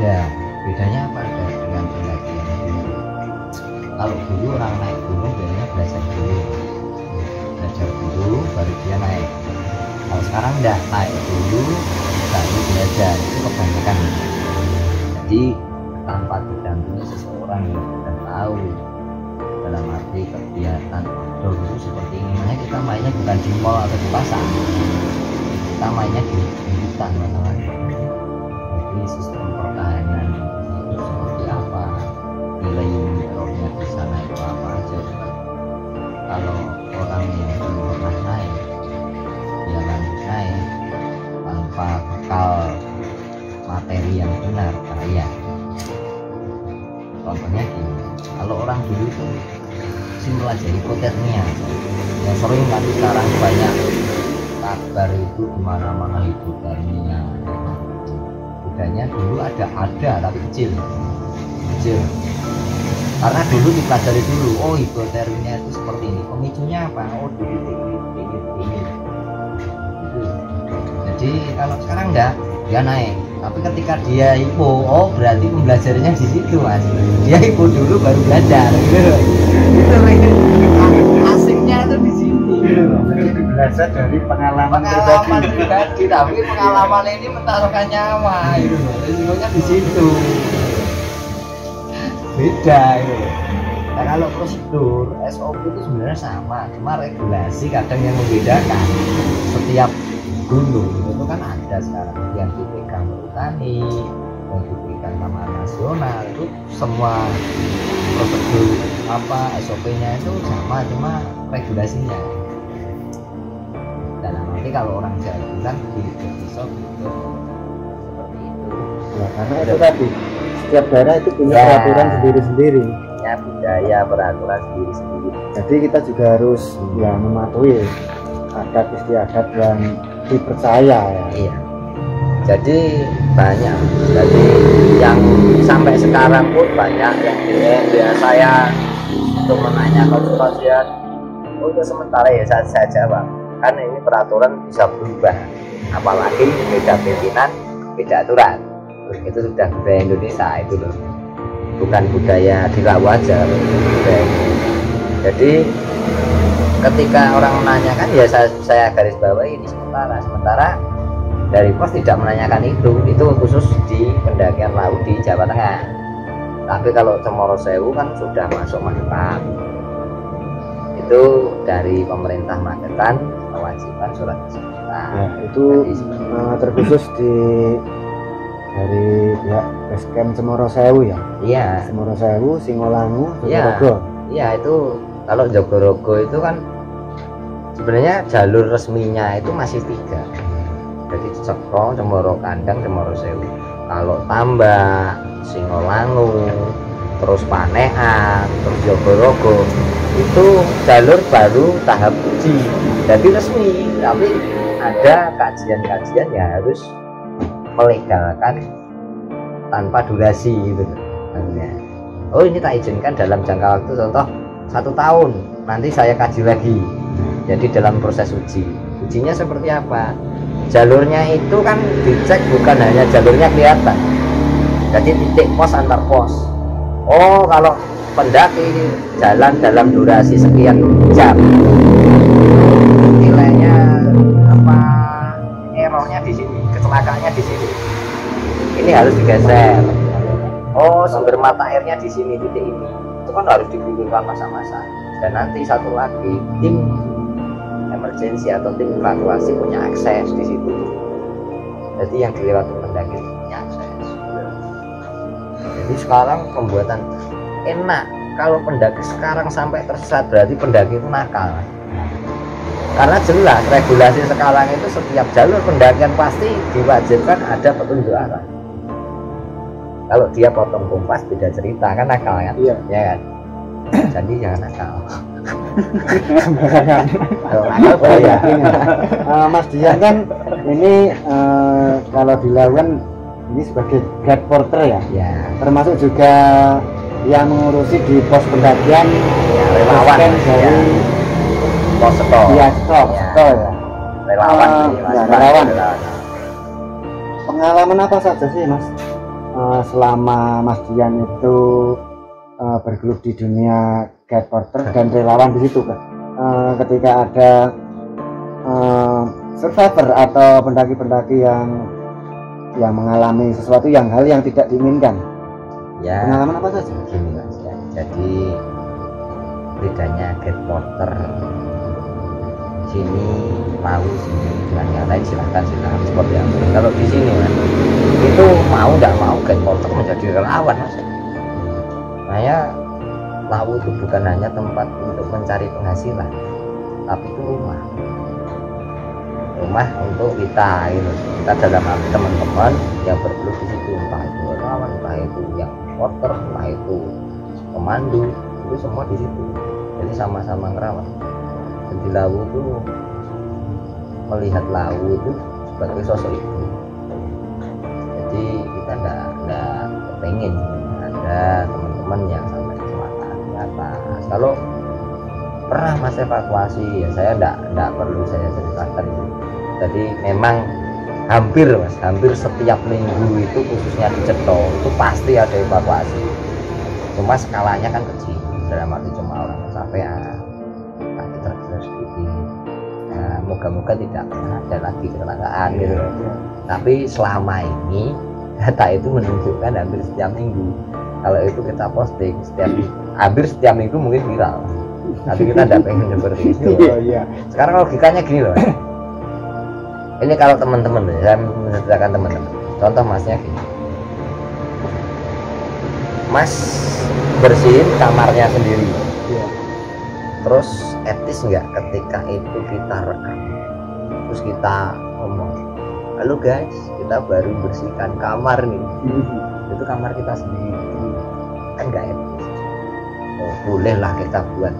beda. Bedanya apa dengan pendakian dulu? Kalau dulu orang naik gunung biasanya belajar dulu baru dia naik. Kalau sekarang enggak, naik dulu baru belajar, itu kebanyakan. Jadi tanpa didampingi seseorang yang sudah tahu dalam arti kegiatan outdoor itu seperti ini, makanya kita mainnya bukan di mall atau di pasar, kita mainnya di hutan masalahnya. Jadi sistem pertahanan itu seperti apa, nilai mikrofnya di sana itu apa aja. Kalau orang yang belum pernah naik, dia lanjut naik tanpa bekal materi yang benar, bahaya. Contohnya gini, kalau orang dulu itu simpel aja, hipotermia yang sering kan sekarang banyak kabar itu dimana-mana hipotermia. Bedanya dulu ada tapi kecil, karena dulu dipelajari dulu, oh hipotermia itu seperti ini, pemicunya apa, oh dingin. Jadi kalau sekarang enggak, dia naik. Tapi ketika dia hipo, oh berarti pembelajarannya di situ mas. Dia hipo dulu baru belajar. Gitu. Asiknya itu di sini. Jadi belajar dari pengalaman pribadi, tapi pengalaman ini mentaruhkan nyawa. Gitu. Risikonya di situ. Beda. Gitu. Nah, kalau prosedur SOP itu sebenarnya sama, cuma regulasi kadang yang membedakan. Setiap gunung itu kan ada sekarang yang dipegang Perhutani, yang dipegang Taman Nasional, itu semua prosedur SOP-nya itu sama, cuma regulasinya. Dalam arti kalau orang Jawa bilang di besok itu seperti itu. Ya, karena itu tadi setiap daerah itu punya peraturan sendiri-sendiri. Ya budaya peraturan sendiri-sendiri. Jadi kita juga harus ya mematuhi adat istiadat yang dipercaya ya. Iya. Jadi banyak. Jadi yang sampai sekarang pun banyak yang DM saya untuk menanyakan kasihan. Oh itu sementara ya saya jawab. Kan ini peraturan bisa berubah. Apalagi beda pimpinan, beda aturan. Itu sudah budaya Indonesia itu loh. Bukan budaya tidak wajar. Jadi ketika orang menanyakan ya saya garis bawahi ini sementara dari pos tidak menanyakan itu khusus di pendakian laut di Jawa Tengah. Tapi kalau Cemoro Sewu kan sudah masuk Magetan, itu dari pemerintah Magetan kewajiban surat keselamatan. Ya, itu terkhusus dari pihak Basecamp Cemoro Sewu ya. Iya. Cemoro Sewu, Singolangu, Jogorogo. Iya itu kalau Jogorogo itu kan sebenarnya jalur resminya itu masih 3. Jadi Cekro, Cemoro Kandang, Cemoro Sewu. Kalau Tambak, Singolangu, terus Panean, terus Jogorogo itu jalur baru tahap uji. Jadi resmi, tapi ada kajian-kajian yang harus melegalkan tanpa durasi gitu. Oh ini tak izinkan dalam jangka waktu contoh 1 tahun, nanti saya kaji lagi. Jadi dalam proses ujinya seperti apa, jalurnya itu kan dicek bukan hanya jalurnya kelihatan, jadi titik pos antar pos. Oh kalau pendaki jalan dalam durasi sekian jam, nilainya errornya di sini, kecelakaannya di sini, ini harus digeser. Oh sumber mata airnya di sini, titik ini, itu kan harus digugurkan masa-masa. Dan nanti satu lagi tim emergency atau tim evakuasi punya akses di situ. Jadi yang dilewati pendaki punya akses. Jadi sekarang pembuatan enak. Kalau pendaki sekarang sampai tersesat berarti pendaki itu nakal. Karena jelas regulasi sekarang itu setiap jalur pendakian pasti diwajibkan ada petunjuk arah. Kalau dia potong kompas beda cerita kan nakal kan? Iya. Ya kan? Jadi jangan nakal. Mas Dian kan ini kalau dilakukan ini sebagai guide porter ya? Ya. Termasuk juga yang mengurusi di pos pendakian Ya, relawan dari pos setor. Iya, setor ya. Relawan. Relawan. Pengalaman apa saja sih Mas selama Mas Dian itu bergelut di dunia guide porter dan relawan di situ kan, ketika ada survivor atau pendaki-pendaki yang mengalami sesuatu hal yang tidak diinginkan, ya pengalaman apa saja? gini Mas ya, jadi bedanya guide porter sini mau sini dengan yang lain silahkan seperti apa. Kalau di sini Mas itu mau nggak mau guide porter menjadi relawan Mas. Makanya Lawu itu bukan hanya tempat untuk mencari penghasilan, tapi itu rumah untuk kita gitu. Kita dalam arti teman-teman yang bergelut di situ, entah itu relawan, entah itu yang porter, entah itu pemandu, itu semua di situ. Jadi sama-sama ngerawat. Dan di Lawu itu melihat Lawu itu sebagai sosok ibu. Jadi kita enggak pengen ada teman-teman yang sampai kecelakaan di atas. Kalau pernah Mas evakuasi ya saya enggak perlu saya ceritakan itu. Jadi memang hampir setiap minggu itu khususnya di Ceto itu pasti ada evakuasi. Cuma skalanya kan kecil, dalam arti cuma orang kecapean, kaki tergeser sedikit. Nah, moga-moga tidak ada lagi kecelakaan gitu. Tapi selama ini data itu menunjukkan hampir setiap minggu. Kalau itu kita posting hampir setiap minggu mungkin viral. Tapi kita tidak pengen seperti itu. Sekarang logikanya gini loh. Ini kalau teman-teman, saya menceritakan teman-teman. Contoh Masnya gini. Mas bersihin kamarnya sendiri. Terus etis nggak ketika itu kita rekam? Terus kita ngomong, halo guys, kita baru bersihkan kamar nih. Itu kamar kita sendiri. Kan nggak etis. Oh, bolehlah kita buat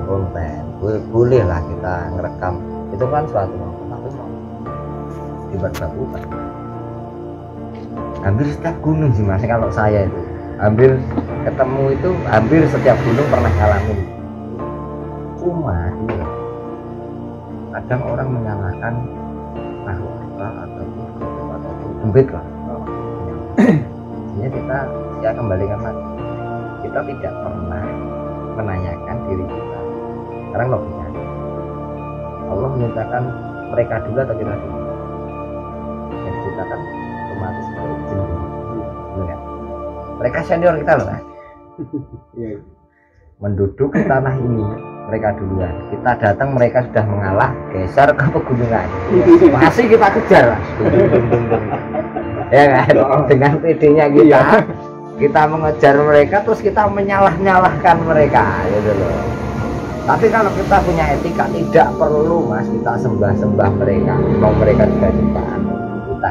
konten, bolehlah kita ngerekam. Itu kan suatu dibuat-buat. Hampir setiap gunung sih Mas, kalau saya itu hampir ketemu itu hampir setiap gunung pernah ngalamin. Cuma kadang orang menyalahkan apa ataupun embit lah. Jadi kita ya kembalikan lagi, kita tidak pernah menanyakan diri kita. Sekarang logika Allah menyatakan mereka dulu atau kita dulu? Yang diciptakan otomatis jin dulu kan? Mereka senior kita loh kan? Menduduk ke tanah ini mereka duluan, kita datang mereka sudah mengalah, geser ke pegunungan, masih kita kejar lah. Ya kan? Dengan PD-nya kita mengejar mereka, terus kita menyalah-nyalahkan mereka gitu loh. Tapi kalau kita punya etika, tidak perlu Mas kita sembah-sembah mereka. Mau mereka juga ciptaan, kita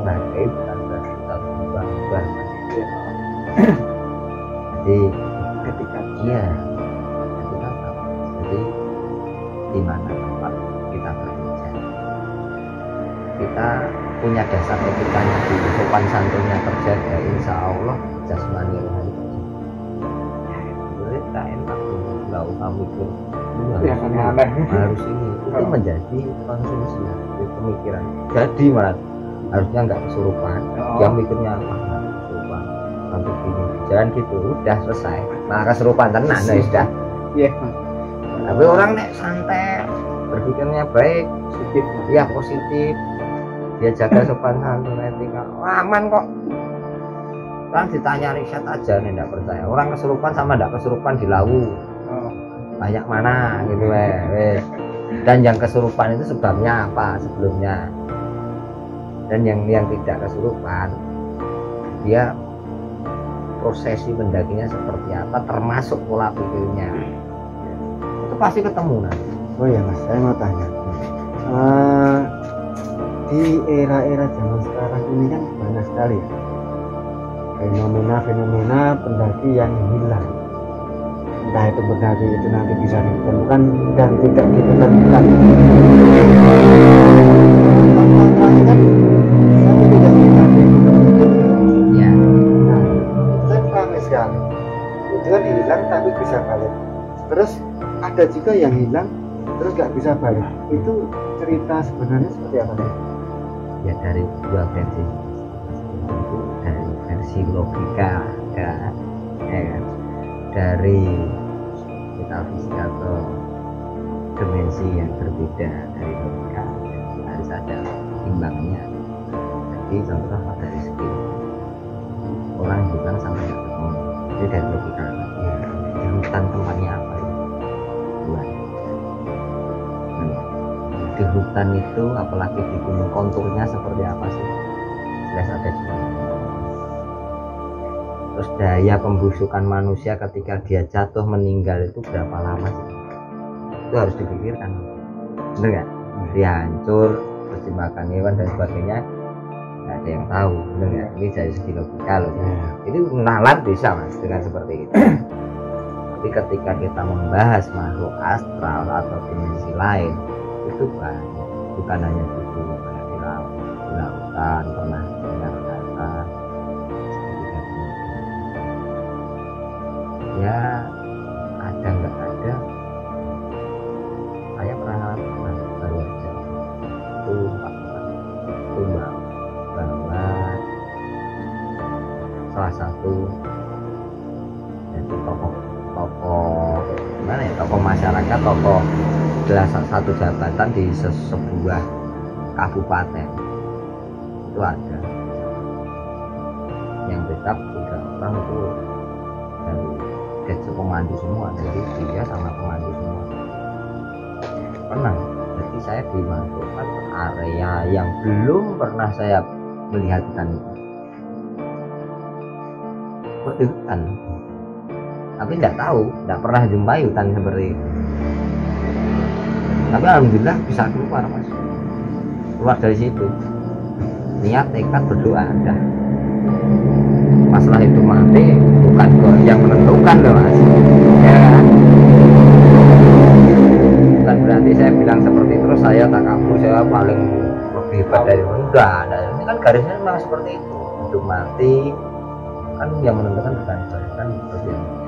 hargai bukan berarti kita sembah-sembah. Jadi etika jadi di mana tempat kita bekerja, kita punya dasar etikanya di sopan santunnya terjaga, insya Allah jasmani rohani kita enak, nggak usah mikir harus ini itu menjadi konsumsi pemikiran. Jadi malah harusnya nggak kesurupan, yang mikirnya kesurupan sampai gini, jangan gitu, udah selesai malah kesurupan tenang sudah. Tapi orang nek santai berpikirnya baik, positif, dia jaga sopan santun etika, aman kok. Kan ditanya riset aja nih, enggak percaya. Orang kesurupan sama enggak kesurupan di Lawu. Banyak mana gitu wes. Dan yang kesurupan itu sebabnya apa sebelumnya? Dan yang tidak kesurupan dia prosesi mendakinya seperti apa, termasuk pola pikirnya. Itu pasti ketemu nanti. Oh ya Mas, saya mau tanya. Di era-era zaman sekarang ini kan banyak sekali ya fenomena pendaki yang hilang. Entah itu pendaki itu nanti bisa ditemukan dan tidak ditemukan. Ya. Nah, kan ramai sekali. Itu kan hilang tapi bisa balik. Terus ada juga yang hilang terus nggak bisa balik. Itu cerita sebenarnya seperti apa nih? Ya dari dua versi. itu dari versi logika kan, ya kan, dari metafisik atau dimensi yang berbeda dari logika, jadi harus ada timbangnya. Jadi contoh dari skill orang bilang sampai nggak ketemu, itu dari logika ya, di hutan tempatnya apa ya, Tuhan. Di hutan itu apalagi di gunung konturnya seperti apa sih, jelas ada juga. Terus daya pembusukan manusia ketika dia jatuh meninggal itu berapa lama sih, itu harus dipikirkan, bener nggak? Dia hancur terus dimakan hewan dan sebagainya, nggak ada yang tahu, bener nggak? Ini dari segi logika loh, itu nalar bisa mas dengan seperti itu. Tapi ketika kita membahas makhluk astral atau dimensi lain, itu banyak, bukan hanya itu, kayak di lautan pernah dengar kata seperti itu. Ya ada nggak ada, saya pernah ngalamin baru aja itu itu bahwa salah satu jadi tokoh gimana ya, tokoh masyarakat, tokoh adalah satu jabatan di sebuah kabupaten itu ada yang tetap 3 orang itu dari gadget pemandu semua, jadi dia sama pemandu semua pernah. Jadi saya dimasukkan ke area yang belum pernah saya melihat hutan itu, hutan, tapi tidak tahu, tidak pernah jumpai hutan seperti itu. Tapi alhamdulillah bisa keluar mas, keluar dari situ, niat tekad berdoa ada. Masalah itu mati bukan kok yang menentukan loh mas, ya kan? Bukan berarti saya bilang seperti itu terus saya tak kabur, saya paling lebih hebat dari enggak. Ini kan garisnya memang seperti itu, hidup mati kan yang menentukan bukan kan seperti itu.